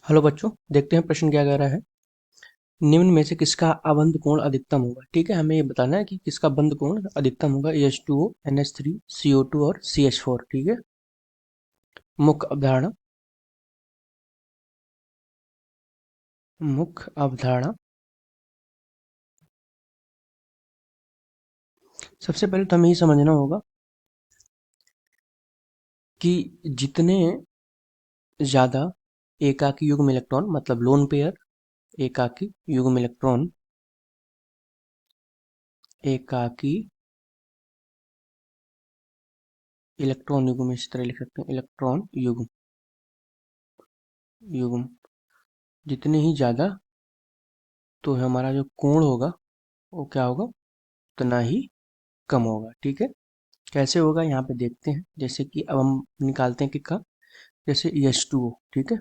Hello बच्चों, देखते हैं प्रश्न क्या कह रहा है। निम्न में से किसका अबंध कोण अधिकतम होगा। ठीक है, हमें ये बताना है कि किसका बंध कोण अधिकतम होगा। H2O, NH3, CO2 और CH4। ठीक है, मुख्य अवधारणा। मुख्य अवधारणा सबसे पहले तो हमें ये समझना होगा कि जितने ज्यादा एकाकी युग्म इलेक्ट्रॉन, मतलब लोन पेयर, एकाकी युग्म इलेक्ट्रॉन, एकाकी इलेक्ट्रॉन युग्म, इस तरह लिख सकते हैं, इलेक्ट्रॉन युग्म, युग्म जितने ही ज्यादा, तो हमारा जो कोण होगा वो क्या होगा, उतना ही कम होगा। ठीक है, कैसे होगा यहाँ पे देखते हैं। जैसे कि अब हम निकालते हैं किसका, जैसे H2O। ठीक है,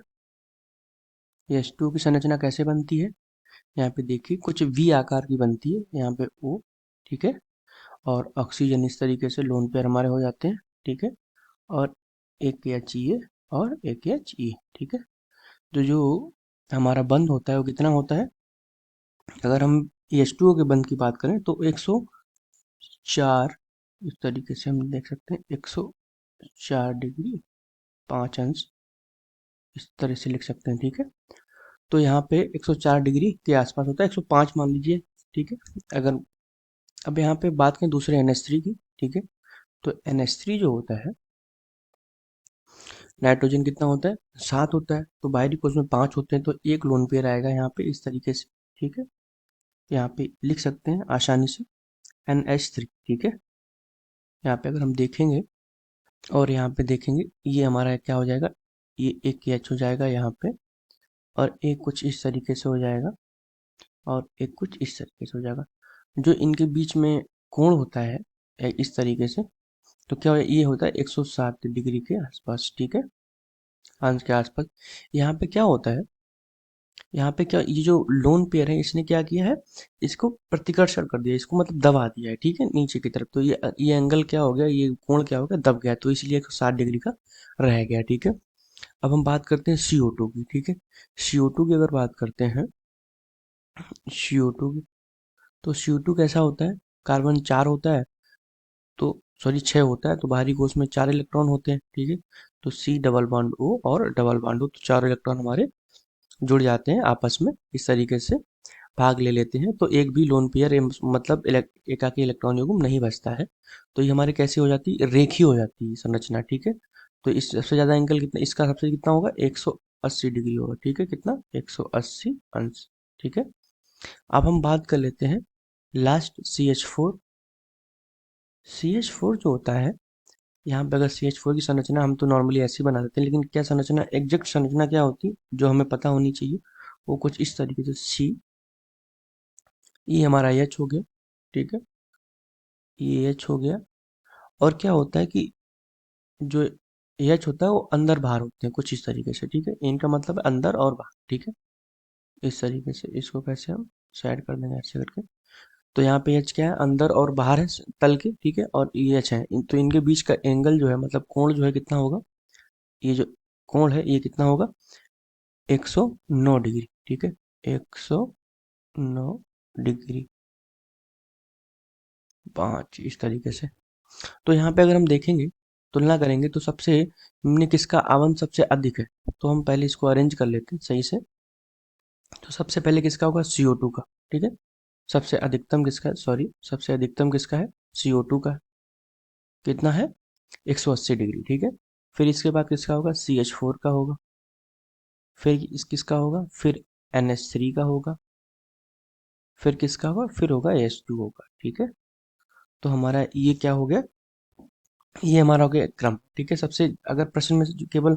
H2O की संरचना कैसे बनती है, यहाँ पे देखिए कुछ V आकार की बनती है, यहाँ पे O। ठीक है, और ऑक्सीजन इस तरीके से लोन पेयर हमारे हो जाते हैं। ठीक है, और एक HE और एक HE। ठीक है, तो जो हमारा बंध होता है वो कितना होता है, अगर हम H2O के बंध की बात करें तो 104, इस तरीके से हम देख सकते हैं, 104 डिग्री 5 अंश, इस तरह से लिख सकते हैं। ठीक है, तो यहाँ पे 104 डिग्री के आसपास होता है, 105 मान लीजिए। ठीक है, अगर अब यहाँ पे बात करें दूसरे NH3 की। ठीक है, तो NH3 जो होता है, नाइट्रोजन कितना होता है, 7 होता है, तो बाहरी कोश में 5 होते हैं, तो एक लोन पेयर आएगा यहाँ पे इस तरीके से। ठीक है, यहाँ पे लिख सकते हैं आसानी से NH3। ठीक है, यहाँ पे अगर हम देखेंगे और यहाँ पे देखेंगे, ये हमारा क्या हो जाएगा, ये एक H हो जाएगा यहाँ पे, और एक कुछ इस तरीके से हो जाएगा, और एक कुछ इस तरीके से हो जाएगा। जो इनके बीच में कोण होता है इस तरीके से, तो क्या हो, ये होता है 107 डिग्री के आसपास। ठीक है, अंश के आसपास। यहाँ पे क्या होता है, यहाँ पे क्या, ये जो लोन पेयर है इसने क्या किया है, इसको प्रतिकर्षण कर दिया, इसको मतलब दबा दिया है। ठीक है, नीचे की तरफ, तो ये एंगल क्या हो गया, ये कोण क्या हो गया, दब गया, तो इसलिए 107 डिग्री का रह गया। ठीक है, अब हम बात करते हैं CO2 की। ठीक है, CO2 की अगर बात करते हैं, CO2 की, तो CO2 कैसा होता है, कार्बन 4 होता है, तो सॉरी 6 होता है, तो बाहरी कोश में 4 इलेक्ट्रॉन होते हैं। ठीक है, तो C डबल बॉन्ड O और डबल बॉन्ड O, तो 4 इलेक्ट्रॉन हमारे जुड़ जाते हैं आपस में, इस तरीके से भाग ले लेते हैं, तो एक भी लोन पेयर मतलब एकाकी इलेक्ट्रॉन युग्म नहीं बचता है। तो ये हमारे कैसे हो जाती है, रेखीय हो जाती है संरचना। ठीक है, तो इस सबसे ज्यादा एंगल कितना, इसका सबसे कितना होगा, 180 डिग्री होगा। ठीक है, कितना, 180 अंश। ठीक है, अब हम बात कर लेते हैं लास्ट CH4। CH4 जो होता है, यहाँ पे अगर CH4 की संरचना हम तो नॉर्मली ऐसी बना देते हैं, लेकिन क्या संरचना, एग्जैक्ट संरचना क्या होती है जो हमें पता होनी चाहिए, वो कुछ इस तरीके से। C, ये हमारा H हो गया। ठीक है, ये H हो गया, और क्या होता है कि जो H होता है वो अंदर बाहर होते हैं कुछ इस तरीके से। ठीक है, इनका मतलब है अंदर और बाहर। ठीक है, इस तरीके से इसको कैसे हम साइड कर देंगे ऐसे करके, तो यहाँ पे H क्या है, अंदर और बाहर है तल के। ठीक है, और ये H है, तो इनके बीच का एंगल जो है, मतलब कोण जो है, कितना होगा, ये जो कोण है ये कितना होगा, 109 डिग्री। ठीक है, 109 डिग्री 5, इस तरीके से। तो यहाँ पे अगर हम देखेंगे, तुलना करेंगे, तो सबसे निम्न किसका आवन सबसे अधिक है, तो हम पहले इसको अरेंज कर लेते हैं सही से। तो सबसे पहले किसका होगा, CO2 का। ठीक है, सबसे अधिकतम किसका है, सॉरी, सबसे अधिकतम किसका है, CO2 का। कितना है, 180 डिग्री। ठीक है, फिर इसके बाद किसका होगा, CH4 का होगा, फिर किसका होगा, फिर NH3 का होगा, फिर किसका होगा, फिर होगा H2O का। ठीक है, तो हमारा ये क्या हो गया, ये हमारा हो गया क्रम। ठीक है, सबसे अगर प्रश्न में से जो केवल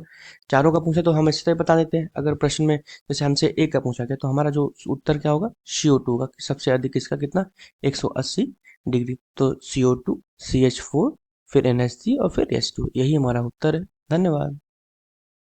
चारों का पूछे तो हम इस तरह बता देते हैं, अगर प्रश्न में जैसे हमसे एक का पूछा गया, तो हमारा जो उत्तर क्या होगा, CO2 का, सबसे अधिक इसका कितना, 180 डिग्री। तो CO2, CH4, फिर NH3 और फिर H2, यही हमारा उत्तर है। धन्यवाद।